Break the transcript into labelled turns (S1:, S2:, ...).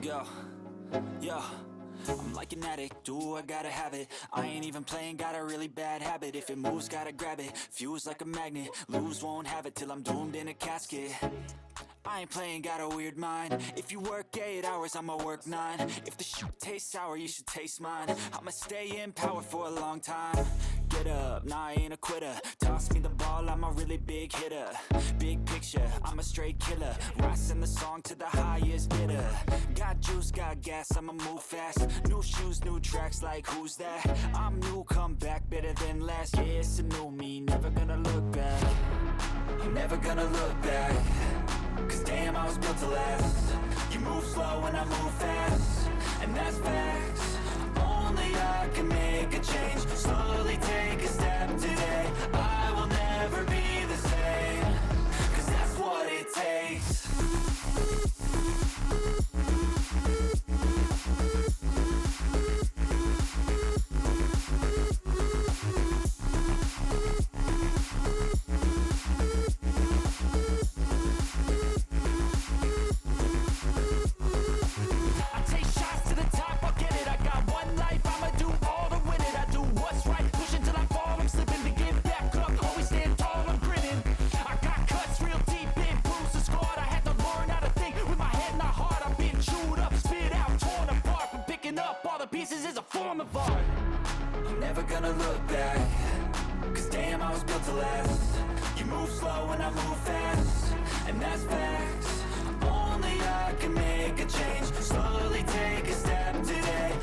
S1: Let's go. Yo, I'm like an addict, do I gotta have it. I ain't even playing, got a really bad habit. If it moves, gotta grab it, fuse like a magnet. Lose, won't have it till I'm doomed in a casket. I ain't playing, got a weird mind. If you work 8 hours, I'ma work 9. If the shit tastes sour, you should taste mine. I'ma stay in power for a long time. Get up, nah, I ain't a quitter. Toss me the ball, I'm a really big hitter. Big picture, I'm a straight killer. Rising the song to the highest bidder. Got juice, got gas, I'ma move fast. New shoes, new tracks, like who's that? I'm new, come back, better than last. Yeah, it's a new me, never gonna look back. I'm never gonna look back. Cause damn, I was built to last. You move slow and I move fast, and that's facts. Only I can make a change. Slowly take a step today. I will never be the same. Cause that's what it takes. Pieces is a form of art. I'm never gonna look back. Cause damn, I was built to last. You move slow and I move fast, and that's facts. Only I can make a change. Slowly take a step today.